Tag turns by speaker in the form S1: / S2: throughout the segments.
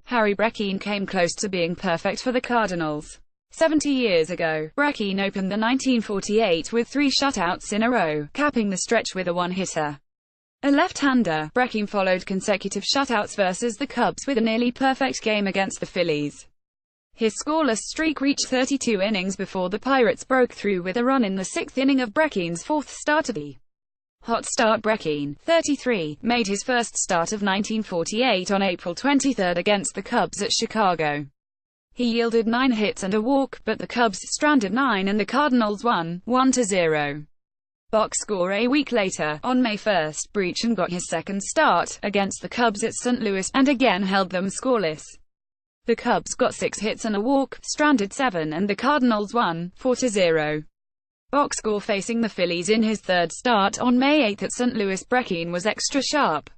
S1: Harry Brecheen came close to being perfect for the Cardinals. 70 years ago, Brecheen opened the 1948 with 3 shutouts in a row, capping the stretch with a one-hitter. A left-hander, Brecheen followed consecutive shutouts versus the Cubs with a nearly perfect game against the Phillies. His scoreless streak reached 32 innings before the Pirates broke through with a run in the 6th inning of Brecheen's 4th start of the hot start. Brecheen, 33, made his first start of 1948 on April 23 against the Cubs at Chicago. He yielded 9 hits and a walk, but the Cubs stranded 9 and the Cardinals won, 1-0. Box score. A week later, on May 1, Brecheen got his second start, against the Cubs at St. Louis, and again held them scoreless. The Cubs got 6 hits and a walk, stranded 7 and the Cardinals won, 4-0. Box score. Facing the Phillies in his third start on May 8 at St. Louis, Brecheen was extra sharp.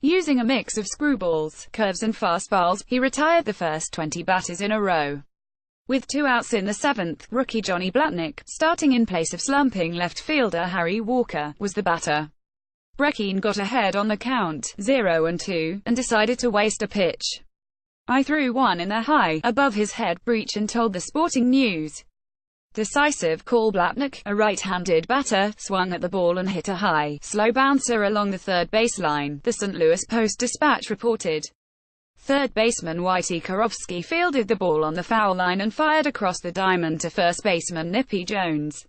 S1: Using a mix of screwballs, curves and fastballs, he retired the first 20 batters in a row. With 2 outs in the 7th, rookie Johnny Blatnick, starting in place of slumping left fielder Harry Walker, was the batter. Brecheen got ahead on the count, 0-2, and decided to waste a pitch. "I threw one in the high, above his head," Brecheen told the Sporting News. Decisive call. Blatnick, a right-handed batter, swung at the ball and hit a high, slow bouncer along the third baseline, the St. Louis Post-Dispatch reported. Third baseman Whitey Karofsky fielded the ball on the foul line and fired across the diamond to first baseman Nippy Jones.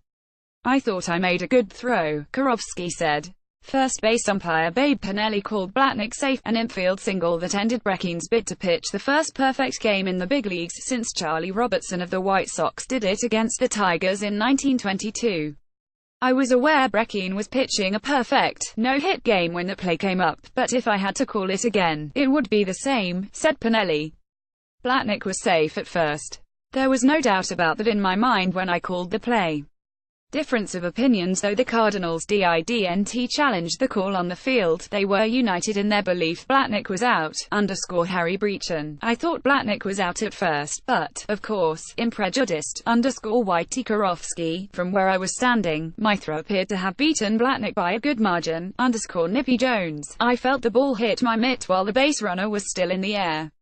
S1: "I thought I made a good throw," Karofsky said. First base umpire Babe Pinelli called Blatnick safe, an infield single that ended Brecheen's bid to pitch the first perfect game in the big leagues since Charlie Robertson of the White Sox did it against the Tigers in 1922. "I was aware Brecheen was pitching a perfect, no-hit game when the play came up, but if I had to call it again, it would be the same," said Pinelli. Blatnick was safe at first. "There was no doubt about that in my mind when I called the play." Difference of opinions. Though the Cardinals didn't challenge the call on the field, they were united in their belief Blatnick was out. Harry Brecheen, "I thought Blatnick was out at first, but, of course, imprejudiced." Whitey Karofsky, "From where I was standing, my throw appeared to have beaten Blatnick by a good margin." Nippy Jones, "I felt the ball hit my mitt while the base runner was still in the air.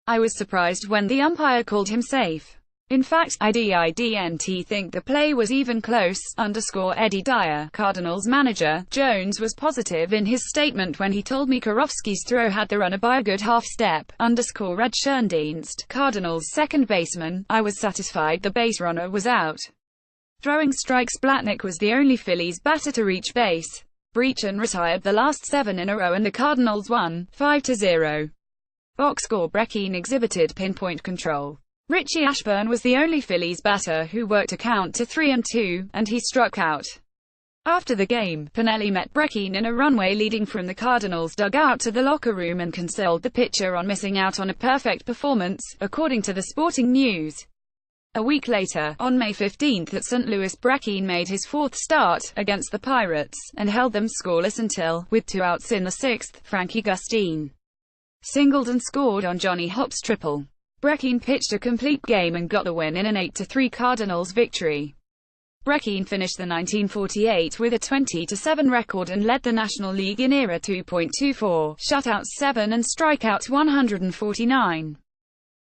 S1: I was surprised when the umpire called him safe. In fact, I didn't think the play was even close." Eddie Dyer, Cardinals manager, Jones was positive in his statement when he told me Karofsky's throw had the runner by a good half step. Red Schoendienst, Cardinals second baseman, "I was satisfied the base runner was out." Throwing strikes. Blatnick was the only Phillies batter to reach base. Brecheen retired the last 7 in a row and the Cardinals won, 5-0. Box score. Brecheen exhibited pinpoint control. Richie Ashburn was the only Phillies batter who worked a count to 3-2, and he struck out. After the game, Pinelli met Brecheen in a runway leading from the Cardinals dugout to the locker room and consoled the pitcher on missing out on a perfect performance, according to the Sporting News. A week later, on May 15 at St. Louis, Brecheen made his 4th start, against the Pirates, and held them scoreless until, with 2 outs in the 6th, Frankie Gustine singled and scored on Johnny Hop's triple. Brecheen pitched a complete game and got the win in an 8-3 Cardinals victory. Brecheen finished the 1948 with a 20-7 record and led the National League in ERA 2.24, shutouts 7 and strikeouts 149.